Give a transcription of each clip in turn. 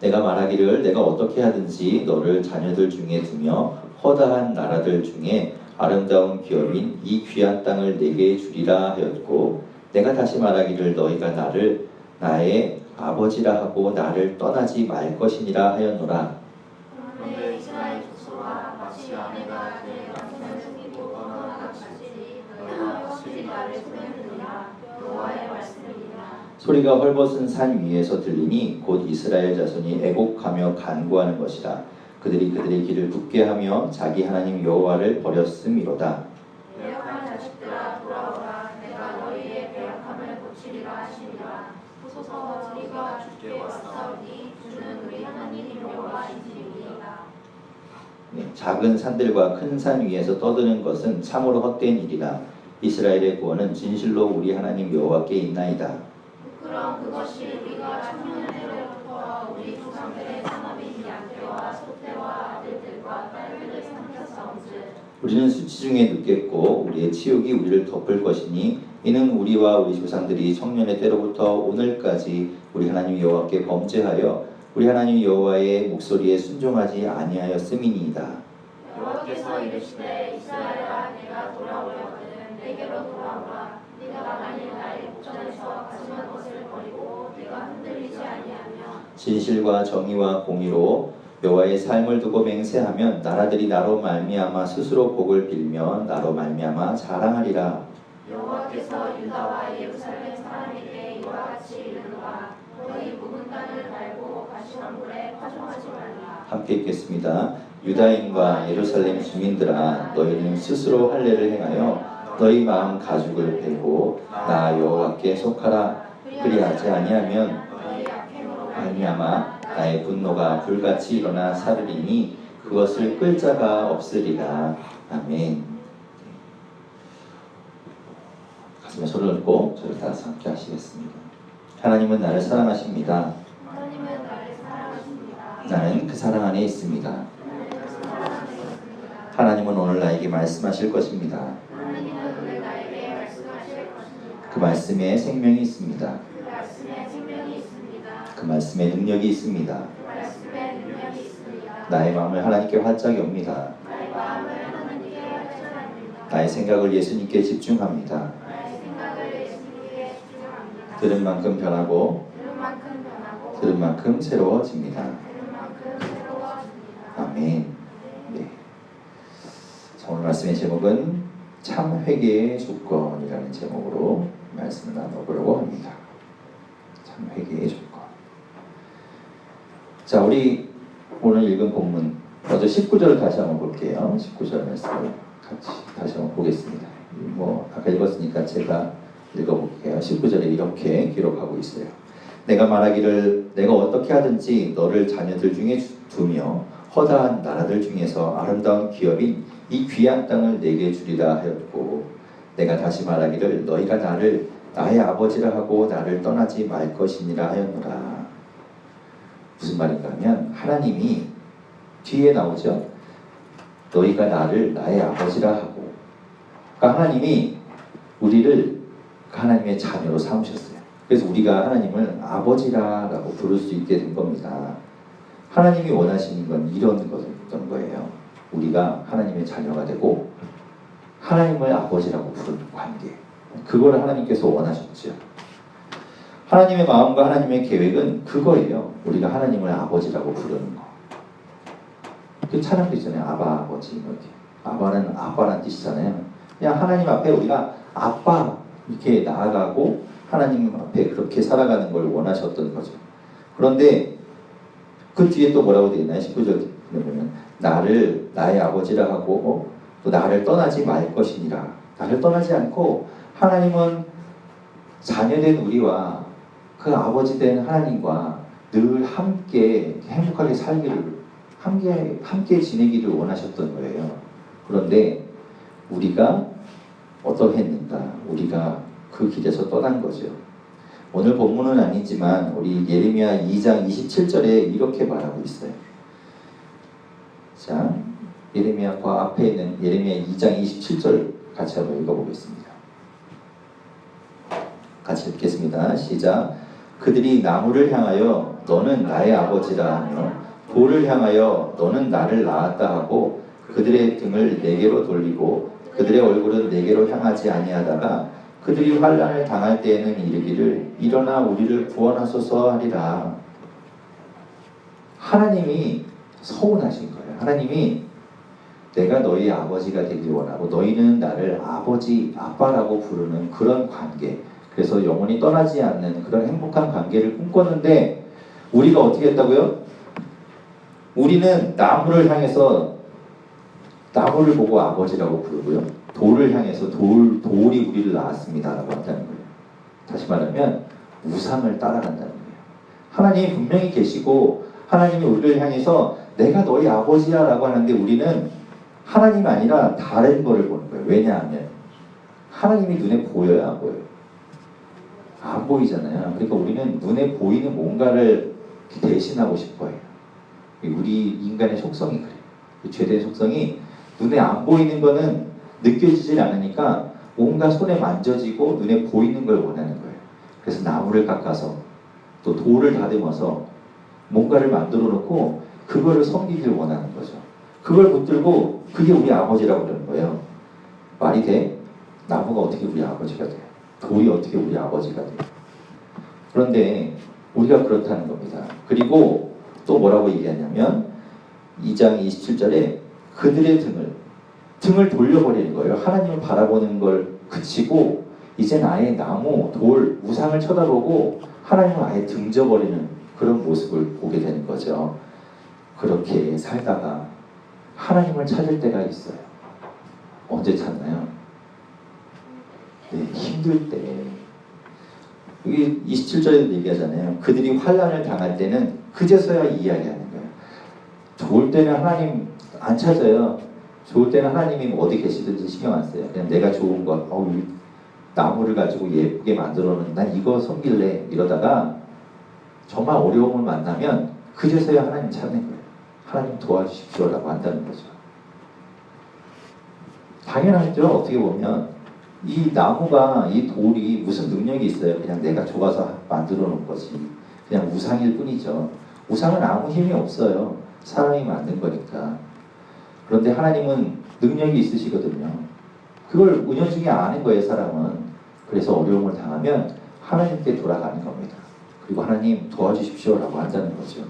내가 말하기를 내가 어떻게 하든지 너를 자녀들 중에 두며 허다한 나라들 중에 아름다운 기업인 이 귀한 땅을 내게 주리라 하였고, 내가 다시 말하기를 너희가 나를 나의 아버지라 하고 나를 떠나지 말 것이니라 하였노라. 그런데 이스라엘 족속아, 마치 아내가 그의 남편을 숨기고 떠나는 같이 너희가 확실히 나를 숨겼느니라. 여호와의 말씀이니라. 소리가 헐벗은 산 위에서 들리니 곧 이스라엘 자손이 애곡하며 간구하는 것이라. 그들이 그들의 길을 굳게 하며 자기 하나님 여호와를 버렸음이로다. 배역한 자식들아, 돌아오라. 내가 너희의 배역함을 고치리라 하시니라. 보소서, 우리가 주께 왔사오니 주는 우리 하나님 여호와이시니이다. 작은 산들과 큰 산 위에서 떠드는 것은 참으로 헛된 일이라. 이스라엘의 구원은 진실로 우리 하나님 여호와께 있나이다. 그럼 그것이 우리가 천년 때로부터 우리 조상들의 산업인 양떼와 소떼와 아들들과 딸들을 삼켰사온즉 우리는 수치 중에 눕겠고 우리의 치욕이 우리를 덮을 것이니 이는 우리와 우리 조상들이 청년의 때로부터 오늘까지 우리 하나님 여호와께 범죄하여 우리 하나님 여호와의 목소리에 순종하지 아니하였음이니이다. 여호와께서 이르시되 이스라엘아, 내가 돌아오려거든 내게로 돌아오라. 네가 만일 나의 목전에서 가증한 것을 버리고 네가 흔들리지 아니하며 진실과 정의와 공의로 여호와의 삶을 두고 맹세하면 나라들이 나로 말미암아 스스로 복을 빌며 나로 말미암아 자랑하리라. 여호와께서 유다와 예루살렘 사람에게 이와 같이 이르노라. 너희 묵은 땅을 갈고 가시덤불에 파종하지 말라. 함께 읽겠습니다. 유다인과 예루살렘 주민들아, 너희는 스스로 할례를 행하여 너희 마음 가죽을 베고 나 여호와께 속하라. 그리하지 아니하면 말미암아 나의 분노가 불같이 일어나 사르리니 그것을 끌 자가 없으리라. 아멘. 가슴에 손을 얹고 저를 따라서 함께 하시겠습니다. 하나님은 나를 사랑하십니다. 하나님은 나를 사랑하십니다. 나는 그 사랑 안에 있습니다. 하나님은 오늘 나에게 말씀하실 것입니다. 하나님은 오늘 나에게 말씀하실 것입니다. 그 말씀에 생명이 있습니다. 그 말씀에 생명이 있습니다. 그 말씀에 능력이 있습니다. 그 말씀에 능력이 있습니다. 나의 마음을 하나님께 활짝 엽니다. 나의 마음을 하나님께 활짝합니다. 나의 생각을 예수님께 집중합니다. 나의 생각을 예수님께 집중합니다. 들은 만큼 변하고 들은 만큼 변하고 들은 만큼 새로워집니다. 들은 만큼 새로워집니다. 아멘. 네. 자, 오늘 말씀의 제목은 참 회개의 조건이라는 제목으로 말씀을 나눠보려고 합니다. 참 회개의 조건. 자, 우리 오늘 읽은 본문 먼저 19절을 다시 한번 볼게요. 19절 말씀을 같이 다시 한번 보겠습니다. 아까 읽었으니까 제가 읽어볼게요. 19절에 이렇게 기록하고 있어요. 내가 말하기를 내가 어떻게 하든지 너를 자녀들 중에 두며 허다한 나라들 중에서 아름다운 기업인 이 귀한 땅을 내게 주리라 하였고, 내가 다시 말하기를 너희가 나를 나의 아버지라 하고 나를 떠나지 말 것이니라 하였노라. 무슨 말인가 하면 하나님이 뒤에 나오죠. 너희가 나를 나의 아버지라 하고, 그러니까 하나님이 우리를 하나님의 자녀로 삼으셨어요. 그래서 우리가 하나님을 아버지라고 부를 수 있게 된 겁니다. 하나님이 원하시는 건 이런 거였던 거예요. 우리가 하나님의 자녀가 되고 하나님을 아버지라고 부르는 관계, 그거를 하나님께서 원하셨죠. 하나님의 마음과 하나님의 계획은 그거예요. 우리가 하나님을 아버지라고 부르는 거. 그 찬양도 있잖아요. 아바 아버지. 이렇게. 아바는 아빠라는 뜻이잖아요. 그냥 하나님 앞에 우리가 아빠 이렇게 나아가고 하나님 앞에 그렇게 살아가는 걸 원하셨던 거죠. 그런데 그 뒤에 또 뭐라고 되어 있나요? 19절 보면 나를 나의 아버지라 하고 또 나를 떠나지 말 것이니라. 나를 떠나지 않고 하나님은 자녀된 우리와 그 아버지 된 하나님과 늘 함께 행복하게 살기를, 함께 지내기를 원하셨던 거예요. 그런데 우리가 어떠했는가? 우리가 그 길에서 떠난 거죠. 오늘 본문은 아니지만 우리 예레미야 2장 27절에 이렇게 말하고 있어요. 자, 예레미야 그 앞에 있는 예레미야 2장 27절 같이 한번 읽어보겠습니다. 같이 읽겠습니다. 시작. 그들이 나무를 향하여 너는 나의 아버지라 하며 돌을 향하여 너는 나를 낳았다 하고 그들의 등을 내게로 돌리고 그들의 얼굴은 내게로 향하지 아니하다가 그들이 환난을 당할 때에는 이르기를 일어나 우리를 구원하소서 하리라. 하나님이 서운하신 거예요. 하나님이 내가 너희 아버지가 되길 원하고 너희는 나를 아버지, 아빠라고 부르는 그런 관계, 그래서 영원히 떠나지 않는 그런 행복한 관계를 꿈꿨는데 우리가 어떻게 했다고요? 우리는 나무를 향해서 나무를 보고 아버지라고 부르고요. 돌을 향해서 돌이 우리를 낳았습니다 라고 한다는 거예요. 다시 말하면 우상을 따라간다는 거예요. 하나님이 분명히 계시고 하나님이 우리를 향해서 내가 너희 아버지야 라고 하는데 우리는 하나님 아니라 다른 거를 보는 거예요. 왜냐하면 하나님이 눈에 보여야 안 보여요. 안 보이잖아요. 그러니까 우리는 눈에 보이는 뭔가를 대신하고 싶어요. 우리 인간의 속성이 그래요. 죄된 속성이 눈에 안 보이는 거는 느껴지질 않으니까 뭔가 손에 만져지고 눈에 보이는 걸 원하는 거예요. 그래서 나무를 깎아서 또 돌을 다듬어서 뭔가를 만들어 놓고 그거를 섬기길 원하는 거죠. 그걸 붙들고 그게 우리 아버지라고 그러는 거예요. 말이 돼? 나무가 어떻게 우리 아버지가 돼요? 돌이 어떻게 우리 아버지가 돼요? 그런데 우리가 그렇다는 겁니다. 그리고 또 뭐라고 얘기하냐면 2장 27절에 그들의 등을 돌려버리는 거예요. 하나님을 바라보는 걸 그치고 이제는 아예 나무, 돌, 우상을 쳐다보고 하나님을 아예 등져버리는 그런 모습을 보게 되는 거죠. 그렇게 살다가 하나님을 찾을 때가 있어요. 언제 찾나요? 네, 힘들 때. 여기 27절에도 얘기하잖아요. 그들이 환난을 당할 때는 그제서야 이야기하는 거예요. 좋을 때는 하나님 안 찾아요. 좋을 때는 하나님이 어디 계시든지 신경 안 써요. 그냥 내가 좋은 것, 나무를 가지고 예쁘게 만들어놓은 난 이거 섬길래 이러다가 정말 어려움을 만나면 그제서야 하나님 찾는 거예요. 하나님 도와주십시오라고 한다는 거죠. 당연하죠. 어떻게 보면 이 나무가, 이 돌이 무슨 능력이 있어요. 그냥 내가 좋아서 만들어 놓은 거지. 그냥 우상일 뿐이죠. 우상은 아무 힘이 없어요. 사람이 만든 거니까. 그런데 하나님은 능력이 있으시거든요. 그걸 은연중에 아는 거예요, 사람은. 그래서 어려움을 당하면 하나님께 돌아가는 겁니다. 그리고 하나님 도와주십시오라고 한다는 거죠.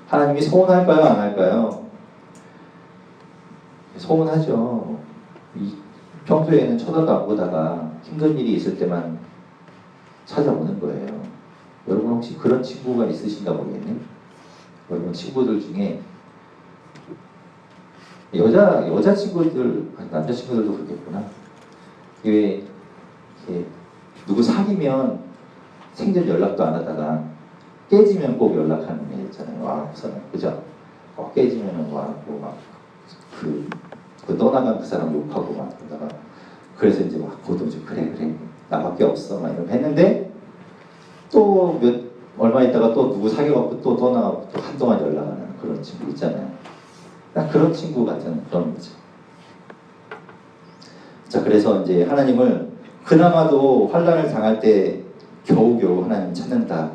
하나님이 서운할까요, 안 할까요? 서운하죠. 평소에는 쳐다도 안 보다가 힘든 일이 있을 때만 찾아오는 거예요. 여러분 혹시 그런 친구가 있으신가 모르겠네요. 여러분 친구들 중에 여자 친구들, 남자 친구들도 그렇겠구나. 왜 누구 사귀면 생전 연락도 안 하다가 깨지면 꼭 연락하는 애 있잖아요. 와, 그 사람, 그죠? 깨지면은 와고 막 그 떠나간 그 사람 욕하고 막 그러다가 그래서 이제 막 고도죠. 그래 나밖에 없어 막 이러고 했는데 또 얼마 있다가 또 누구 사귀어갖고 또 떠나가고 또 한동안 연락 안 하는 그런 친구 있잖아요. 딱 그런 친구 같은 그런 거죠. 자, 그래서 이제 하나님을 그나마도 환난을 당할 때 겨우겨우 하나님 찾는다.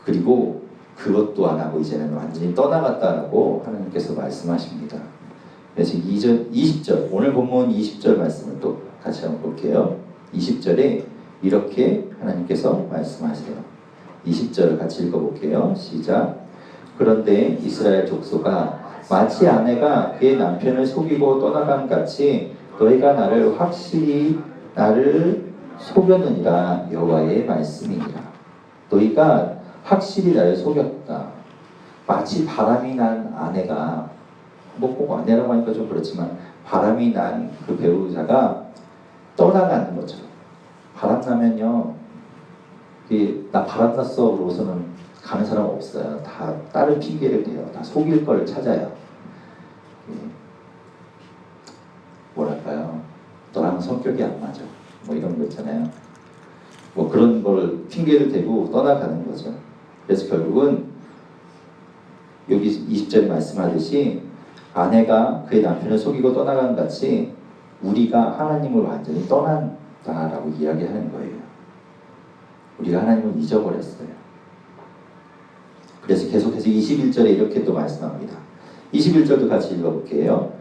그리고 그것도 안 하고 이제는 완전히 떠나갔다라고 하나님께서 말씀하십니다. 그래서 20절, 오늘 본문 20절 말씀을 또 같이 한번 볼게요. 20절에 이렇게 하나님께서 말씀하세요. 20절을 같이 읽어볼게요. 시작. 그런데 이스라엘 족속아, 마치 아내가 그의 남편을 속이고 떠나간 같이 너희가 나를 속였느니라. 여호와의 말씀이니라. 너희가 확실히 나를 속였다. 마치 바람이 난 아내가, 꼭 아내라고 하니까 좀 그렇지만 바람이 난 그 배우자가 떠나가는 것처럼. 바람 나면요, 나 바람 났어 그러고서는 가는 사람 없어요. 다 다른 핑계를 대요. 다 속일 걸 찾아요. 뭐랄까요, 너랑 성격이 안 맞아, 뭐 이런 거 있잖아요. 뭐 그런 걸 핑계를 대고 떠나가는 거죠. 그래서 결국은 여기 20절에 말씀하듯이 아내가 그의 남편을 속이고 떠나간 같이 우리가 하나님을 완전히 떠난다라고 이야기하는 거예요. 우리가 하나님을 잊어버렸어요. 그래서 계속해서 21절에 이렇게 또 말씀합니다. 21절도 같이 읽어볼게요.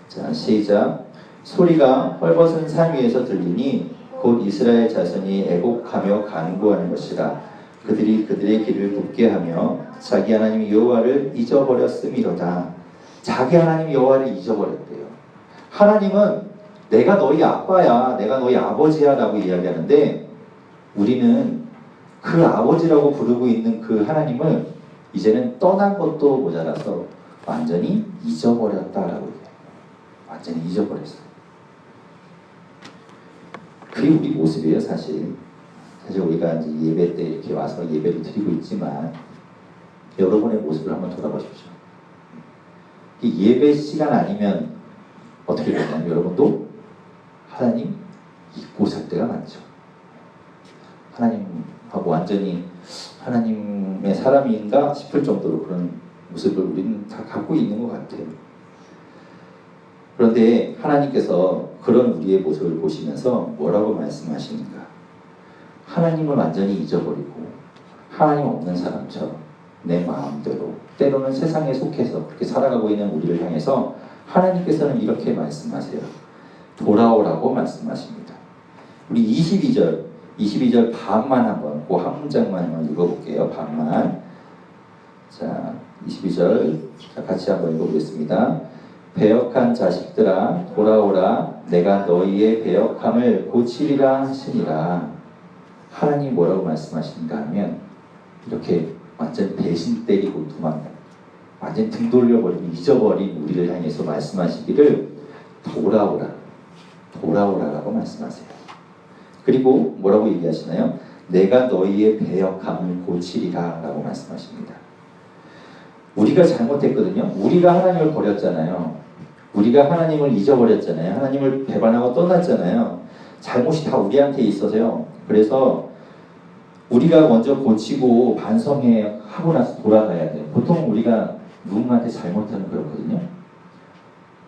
자, 시작. 소리가 헐벗은 산 위에서 들리니 곧 이스라엘 자손이 애곡하며 간구하는 것이라. 그들이 그들의 길을 굽게 하며 자기 하나님 여호와를 잊어버렸음이로다. 자기 하나님 여호와를 잊어버렸대요. 하나님은 내가 너희 아빠야, 내가 너희 아버지야 라고 이야기하는데, 우리는 그 아버지라고 부르고 있는 그 하나님을 이제는 떠난 것도 모자라서 완전히 잊어버렸다라고 얘기해요. 완전히 잊어버렸어요. 그게 우리 모습이에요. 사실 우리가 이제 예배 때 이렇게 와서 예배를 드리고 있지만 여러분의 모습을 한번 돌아보십시오. 이 예배 시간 아니면 어떻게 되냐면 여러분도 하나님 잊고 살 때가 많죠. 하나님하고 완전히 하나님의 사람인가 싶을 정도로 그런 모습을 우리는 다 갖고 있는 것 같아요. 그런데 하나님께서 그런 우리의 모습을 보시면서 뭐라고 말씀하시는가? 하나님을 완전히 잊어버리고 하나님 없는 사람처럼 내 마음대로 때로는 세상에 속해서 그렇게 살아가고 있는 우리를 향해서 하나님께서는 이렇게 말씀하세요. 돌아오라고 말씀하십니다. 우리 22절 반만 한번 그 한 문장만 한번 읽어볼게요. 반만. 자, 22절 같이 한번 읽어보겠습니다. 배역한 자식들아 돌아오라. 내가 너희의 배역함을 고치리라 하시니라. 하나님이 뭐라고 말씀하시는가 하면 이렇게 완전 배신 때리고 도망가, 완전 등 돌려버리고 잊어버린 우리를 향해서 말씀하시기를 돌아오라라고 말씀하세요. 그리고 뭐라고 얘기하시나요? 내가 너희의 배역함을 고치리라 라고 말씀하십니다. 우리가 잘못했거든요. 우리가 하나님을 버렸잖아요. 우리가 하나님을 잊어버렸잖아요. 하나님을 배반하고 떠났잖아요. 잘못이 다 우리한테 있어서요. 그래서 우리가 먼저 고치고 반성해 하고 나서 돌아가야 돼요. 보통 우리가 누군가한테 잘못하면 그렇거든요.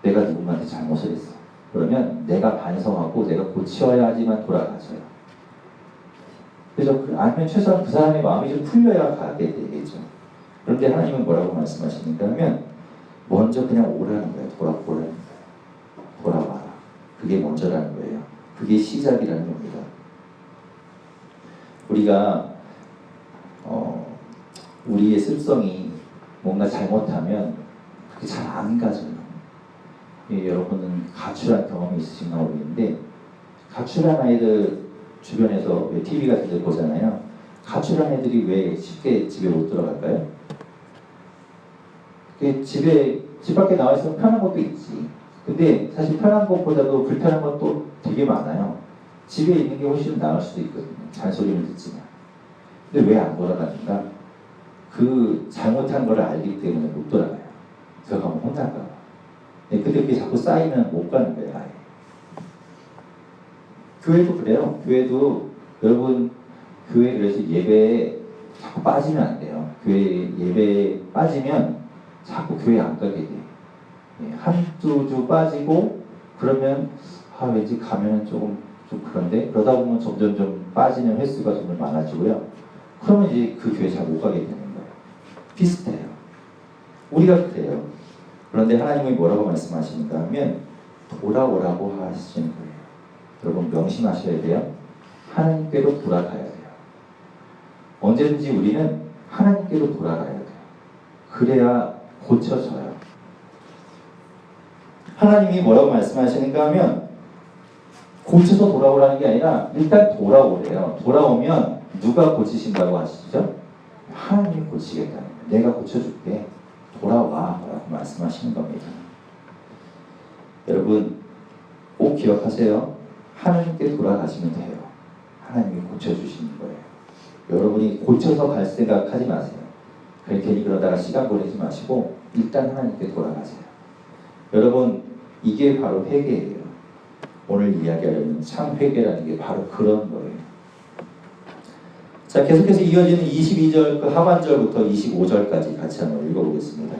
내가 누군가한테 잘못을 했어. 그러면 내가 반성하고 내가 고쳐야지만 돌아가져요. 그래서 아니면 최소한 그 사람의 마음이 좀 풀려야 가게 되겠죠. 그런데 하나님은 뭐라고 말씀하시는가 하면 먼저 그냥 오라는 거예요. 오라는 거예요. 돌아와라. 그게 먼저라는 거예요. 그게 시작이라는 겁니다. 우리가 우리의 습성이 뭔가 잘못하면 그게 잘 안 가져요. 여러분은 가출한 경험이 있으신가 모르겠는데, 가출한 아이들 주변에서 왜 TV 같은 데 보잖아요. 가출한 애들이 왜 쉽게 집에 못 들어갈까요? 집 밖에 나와 있으면 편한 것도 있지. 근데 사실 편한 것보다도 불편한 것도 되게 많아요. 집에 있는 게 훨씬 나을 수도 있거든요. 잔소리를 듣지만. 근데 왜 안 돌아가는가? 그 잘못한 걸 알기 때문에 못 돌아가요. 들어가면 혼날까 봐. 근데 그게 자꾸 쌓이면 못 가는 거예요. 아예. 교회도 그래요. 교회도 여러분, 교회 그래서 예배에 자꾸 빠지면 안 돼요. 교회 예배에 빠지면 자꾸 교회 안 가게 돼요. 한두 주 빠지고 그러면 왠지 가면은 좀 그런데, 그러다 보면 점점 좀 빠지는 횟수가 좀 많아지고요. 그러면 이제 그 교회 잘 못 가게 되는 거예요. 비슷해요. 우리가 그래요. 그런데 하나님이 뭐라고 말씀하시는가 하면 돌아오라고 하시는 거예요. 여러분 명심하셔야 돼요. 하나님께로 돌아가야 돼요. 언제든지 우리는 하나님께로 돌아가야 돼요. 그래야 고쳐져요. 하나님이 뭐라고 말씀하시는가 하면 고쳐서 돌아오라는 게 아니라 일단 돌아오래요. 돌아오면 누가 고치신다고 하시죠? 하나님이 고치겠다는 거예요. 내가 고쳐줄게. 돌아와 라고 말씀하시는 겁니다. 여러분 꼭 기억하세요. 하나님께 돌아가시면 돼요. 하나님이 고쳐주시는 거예요. 여러분이 고쳐서 갈 생각하지 마세요. 괜히 그러다가 시간 보내지 마시고 일단 하나님께 돌아가세요. 여러분 이게 바로 회개예요. 오늘 이야기하려는 참 회개라는 게 바로 그런 거예요. 자, 계속해서 이어지는 22절 그 하반절부터 25절까지 같이 한번 읽어보겠습니다.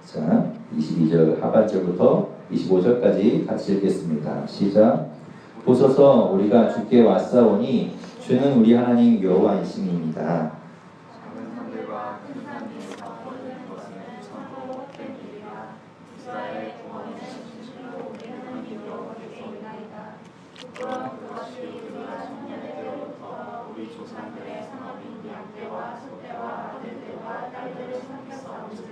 자, 22절 하반절부터 25절까지 같이 읽겠습니다. 시작. 보소서 우리가 주께 왔사오니 주는 우리 하나님 여호와이심이니이다. 작은 산들과 큰 산 위에서 거두는 것은 천고 헛된 일이라. 이스라엘의 구원은 진실로 우리 하나님 여호와께서 있나이다. 부끄러운 그것이 우리가 청년의 때로부터 우리 조상들의 상업인 양떼와 소떼와 아들들과 딸들을 삼켰사온즉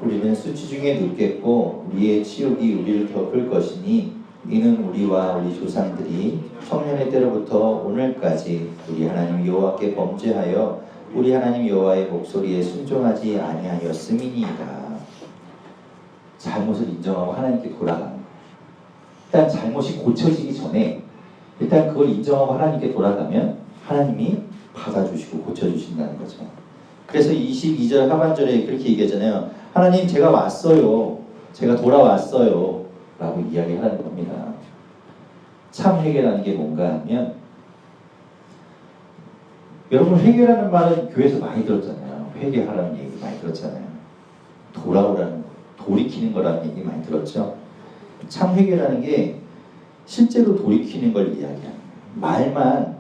우리는 수치 중에 눕겠고 우리의 치욕이 우리를 덮을 것이니 이는 우리와 우리 조상들이 청년의 때로부터 오늘까지 우리 하나님 여호와께 범죄하여 우리 하나님 여호와의 목소리에 순종하지 아니하였음이니이다. 잘못을 인정하고 하나님께 돌아가는 거예요. 일단 잘못이 고쳐지기 전에 일단 그걸 인정하고 하나님께 돌아가면 하나님이 받아주시고 고쳐주신다는 거죠. 그래서 22절 하반절에 그렇게 얘기하잖아요. 하나님 제가 왔어요. 제가 돌아왔어요. 라고 이야기하는 겁니다. 참 회개라는 게 뭔가 하면 여러분 회개라는 말은 교회에서 많이 들었잖아요. 회개하라는 얘기 많이 들었잖아요. 돌아오라는 거, 돌이키는 거라는 얘기 많이 들었죠. 참 회개라는 게 실제로 돌이키는 걸 이야기하는 거예요.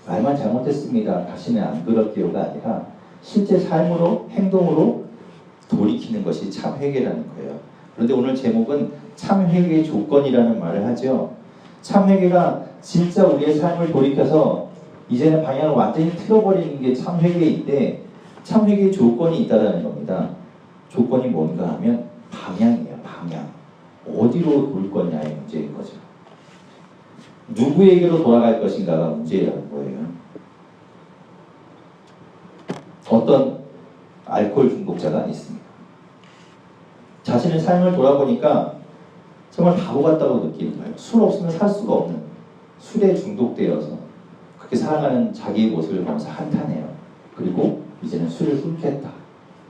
말만 잘못했습니다. 다시는 안 그럴게요가 아니라 실제 삶으로 행동으로 돌이키는 것이 참 회개라는 거예요. 그런데 오늘 제목은 참 회개의 조건이라는 말을 하죠. 참 회개가 진짜 우리의 삶을 돌이켜서 이제는 방향을 완전히 틀어버리는 게 참 회개인데 참 회개의 조건이 있다는 겁니다. 조건이 뭔가 하면 방향이에요. 방향. 어디로 돌 거냐의 문제인 거죠. 누구에게로 돌아갈 것인가가 문제라는 거예요. 어떤 알코올 중독자가 있습니다. 자신의 삶을 돌아보니까 정말 바보 같다고 느끼는 거예요. 술 없으면 살 수가 없는, 술에 중독되어서 그렇게 살아가는 자기의 모습을 보면서 한탄해요. 그리고 이제는 술을 끊겠다.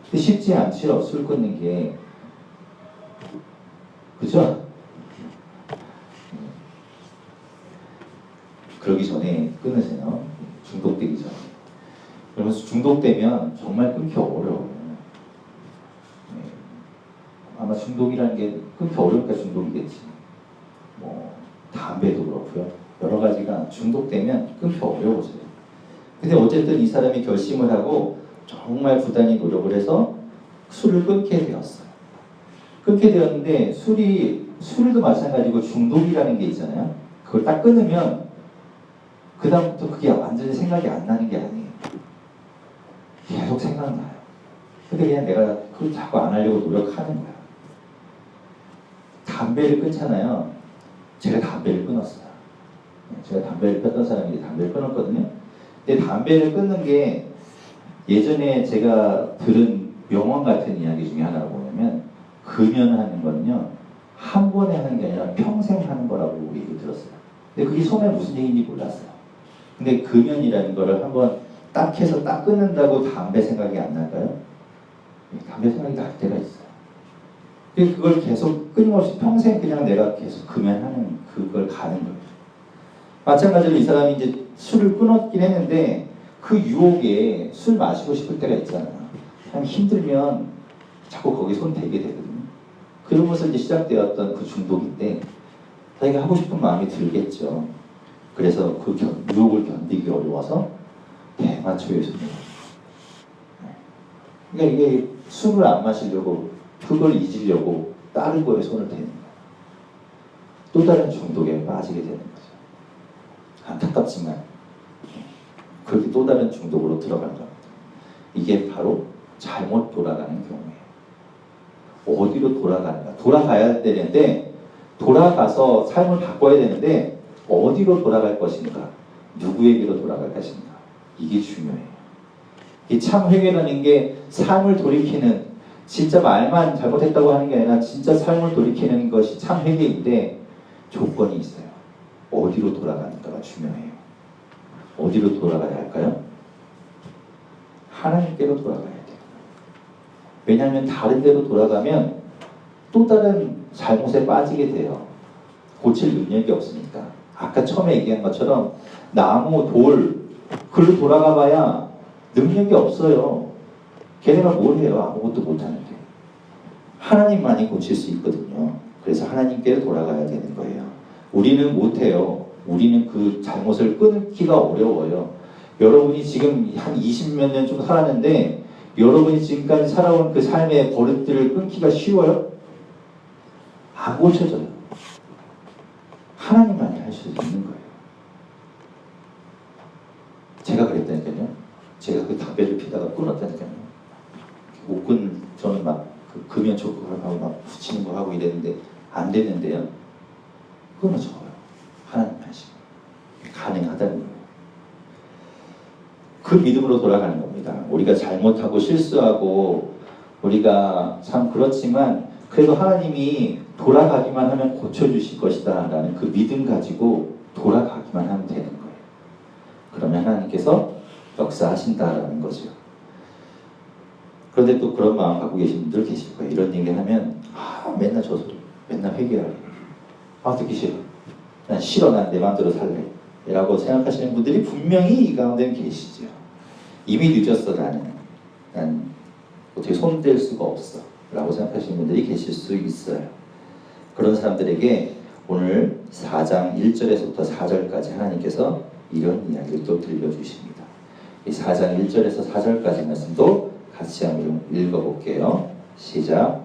근데 쉽지 않죠. 술 끊는 게. 그죠? 그러기 전에 끊으세요. 중독되기 전에. 그러면서 중독되면 정말 끊기 어려워요. 아마 중독이라는 게 끊기 어려우니까 중독이겠지. 뭐 담배도 그렇고요. 여러 가지가 중독되면 끊기 어려워져요. 근데 어쨌든 이 사람이 결심을 하고 정말 부단히 노력을 해서 술을 끊게 되었어요. 끊게 되었는데 술도 마찬가지고 중독이라는 게 있잖아요. 그걸 딱 끊으면 그 다음부터 그게 완전히 생각이 안 나는 게 아니에요. 계속 생각나요. 근데 그냥 내가 그걸 자꾸 안 하려고 노력하는 거야. 담배를 끊잖아요. 제가 담배를 끊었어요. 제가 담배를 폈던 사람이 담배를 끊었거든요. 근데 담배를 끊는 게 예전에 제가 들은 명언 같은 이야기 중에 하나가 뭐냐면 금연하는 거는요. 한 번에 하는 게 아니라 평생 하는 거라고 얘기 들었어요. 근데 그게 처음에 무슨 얘기인지 몰랐어요. 근데 금연이라는 거를 한번 딱 해서 딱 끊는다고 담배 생각이 안 날까요? 담배 생각이 날 때가 있어요. 그걸 계속 끊임없이 평생 그냥 내가 계속 금연하는 그걸 가는 거예요. 마찬가지로 이 사람이 이제 술을 끊었긴 했는데 그 유혹에 술 마시고 싶을 때가 있잖아요. 참 힘들면 자꾸 거기 손 대게 되거든요. 그러면서 이제 시작되었던 그 중독인데 자기가 하고 싶은 마음이 들겠죠. 그래서 그 유혹을 견디기 어려워서 대마초에 손을 대요. 그러니까 이게 술을 안 마시려고 그걸 잊으려고 다른 거에 손을 대는 거예요. 또 다른 중독에 빠지게 되는 거죠. 안타깝지만 그렇게 또 다른 중독으로 들어간 겁니다. 이게 바로 잘못 돌아가는 경우예요. 어디로 돌아가는가? 돌아가야 되는데 돌아가서 삶을 바꿔야 되는데 어디로 돌아갈 것인가? 누구에게로 돌아갈 것인가? 이게 중요해요. 이 참 회개라는 게 삶을 돌이키는 진짜 말만 잘못했다고 하는 게 아니라 진짜 삶을 돌이키는 것이 참 회개인데 조건이 있어요. 어디로 돌아가는가가 중요해요. 어디로 돌아가야 할까요? 하나님께로 돌아가야 돼요. 왜냐하면 다른 데로 돌아가면 또 다른 잘못에 빠지게 돼요. 고칠 능력이 없으니까. 아까 처음에 얘기한 것처럼 나무, 돌, 글로 돌아가 봐야 능력이 없어요. 걔네가 뭘 해요? 아무것도 못하는데. 하나님만이 고칠 수 있거든요. 그래서 하나님께로 돌아가야 되는 거예요. 우리는 못해요. 우리는 그 잘못을 끊기가 어려워요. 여러분이 지금 한 20몇 년 좀 살았는데 여러분이 지금까지 살아온 그 삶의 버릇들을 끊기가 쉬워요? 안 고쳐져요. 하나님만이 할 수 있는 거예요. 제가 그랬다니까요. 제가 그 담배를 피다가 끊었다니까요. 목끈 저는 막그 금연 촉구를 하고 막 붙이는 거 하고 이랬는데 안 됐는데요. 끊어져요. 하나님 하시고 가능하다는 거예요. 그 믿음으로 돌아가는 겁니다. 우리가 잘못하고 실수하고 우리가 참 그렇지만 그래도 하나님이 돌아가기만 하면 고쳐주실 것이다 라는 그 믿음 가지고 돌아가기만 하면 되는 거예요. 그러면 하나님께서 역사하신다라는 거죠. 그런데 또 그런 마음 갖고 계신 분들 계실 거예요. 이런 얘기 하면 맨날 저 소리 맨날 회개하래. 듣기 싫어. 난 싫어. 난 내 마음대로 살래 라고 생각하시는 분들이 분명히 이 가운데 계시죠. 이미 늦었어. 난 어떻게 손댈 수가 없어 라고 생각하시는 분들이 계실 수 있어요. 그런 사람들에게 오늘 4장 1절에서부터 4절까지 하나님께서 이런 이야기를 또 들려주십니다. 이 4장 1절에서 4절까지 말씀도 같이 한번 읽어볼게요. 시작.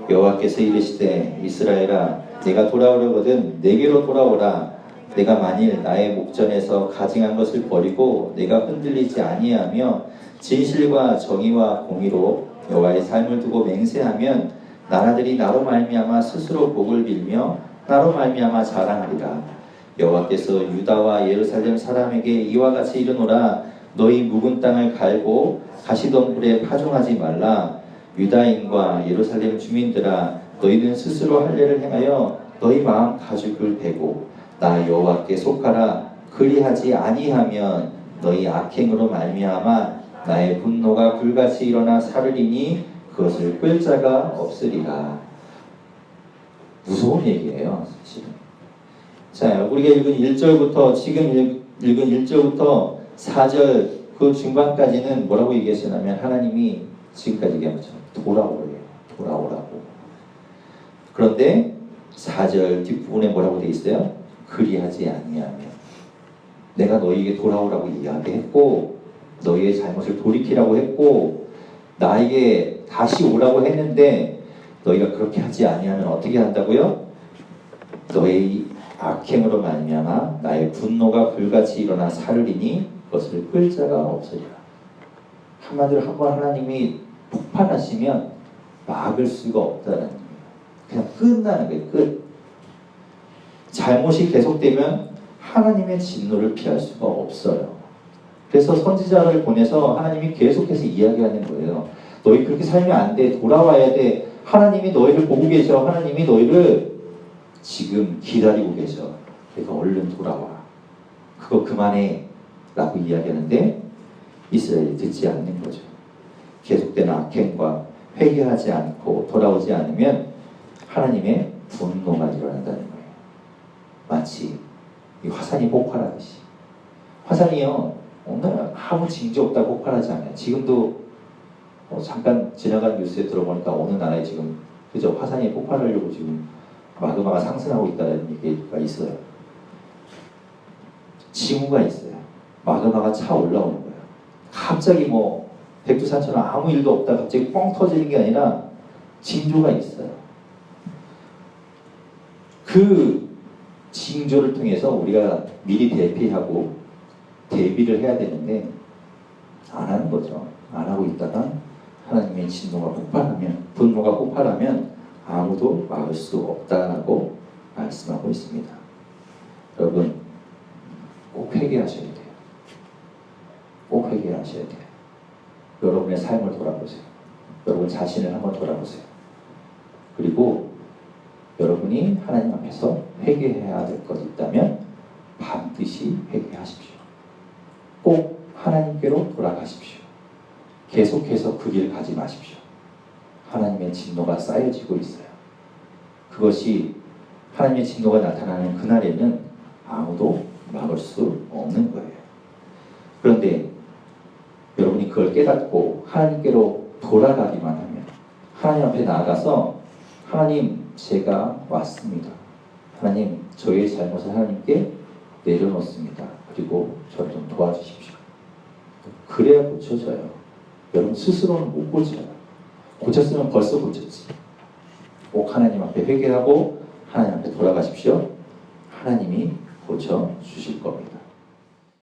여호와께서 이르시되 이스라엘아 내가 돌아오려거든 내게로 돌아오라. 내가 만일 나의 목전에서 가증한 것을 버리고 내가 흔들리지 아니하며 진실과 정의와 공의로 여호와의 삶을 두고 맹세하면 나라들이 나로 말미암아 스스로 복을 빌며 나로 말미암아 자랑하리라. 여호와께서 유다와 예루살렘 사람에게 이와 같이 이르노라. 너희 묵은 땅을 갈고 가시덤불에 파종하지 말라. 유다인과 예루살렘 주민들아 너희는 스스로 할례를 행하여 너희 마음 가죽을 베고 나 여호와께 속하라. 그리하지 아니하면 너희 악행으로 말미암아 나의 분노가 불같이 일어나 사르리니 그것을 끌 자가 없으리라. 무서운 얘기예요, 사실은. 자, 우리가 읽은 1절부터 지금 읽은 1절부터 4절 그 중반까지는 뭐라고 얘기하시냐면 하나님이 지금까지 얘기한 것처럼 돌아오라고. 그런데 4절 뒷부분에 뭐라고 되어 있어요? 그리하지 아니하면. 내가 너희에게 돌아오라고 이야기했고 너희의 잘못을 돌이키라고 했고 나에게 다시 오라고 했는데 너희가 그렇게 하지 아니하면 어떻게 한다고요? 너희 악행으로 말미암아 나의 분노가 불같이 일어나 사르리니 그것을 끌 자가 없으리라. 한마디로 한번 하나님이 폭발하시면 막을 수가 없다는 거예요. 그냥 끝나는 거예요. 끝. 잘못이 계속되면 하나님의 진노를 피할 수가 없어요. 그래서 선지자를 보내서 하나님이 계속해서 이야기하는 거예요. 너희 그렇게 살면 안 돼. 돌아와야 돼. 하나님이 너희를 보고 계셔. 하나님이 너희를 지금 기다리고 계셔. 그러니까 얼른 돌아와. 그거 그만해. 라고 이야기하는데 이스라엘이 듣지 않는 거죠. 계속되는 악행과 회개하지 않고 돌아오지 않으면 하나님의 분노가 일어난다는 거예요. 마치 이 화산이 폭발하듯이. 화산이요, 오늘 아무 징조 없다 폭발하지 않아요. 지금도 잠깐 지나간 뉴스에 들어보니까 어느 나라에 지금 그죠 화산이 폭발하려고 지금 마그마가 상승하고 있다는 얘기가 있어요. 징후가 있어요. 마그마가 차 올라오는 거예요. 갑자기 뭐 백두산처럼 아무 일도 없다 갑자기 뻥 터지는 게 아니라 징조가 있어요. 그 징조를 통해서 우리가 미리 대피하고 대비를 해야 되는데 안 하는 거죠. 안 하고 있다가 하나님의 진노가 폭발하면, 분노가 폭발하면 아무도 막을 수 없다라고 말씀하고 있습니다. 여러분 꼭 회개하셔야 돼요. 꼭 회개하셔야 돼요. 여러분의 삶을 돌아보세요. 여러분 자신을 한번 돌아보세요. 그리고 여러분이 하나님 앞에서 회개해야 될 것 있다면 반드시 회개하십시오. 꼭 하나님께로 돌아가십시오. 계속해서 그 길 가지 마십시오. 하나님의 진노가 쌓여지고 있어요. 그것이 하나님의 진노가 나타나는 그날에는 아무도 막을 수 없는 거예요. 그런데 여러분이 그걸 깨닫고 하나님께로 돌아가기만 하면, 하나님 앞에 나아가서 하나님 제가 왔습니다. 하나님 저의 잘못을 하나님께 내려놓습니다. 그리고 저를 좀 도와주십시오. 그래야 고쳐져요. 여러분 스스로는 못 고쳐요. 고쳤으면 벌써 고쳤지. 꼭 하나님 앞에 회개하고 하나님 앞에 돌아가십시오. 하나님이 고쳐 주실 겁니다.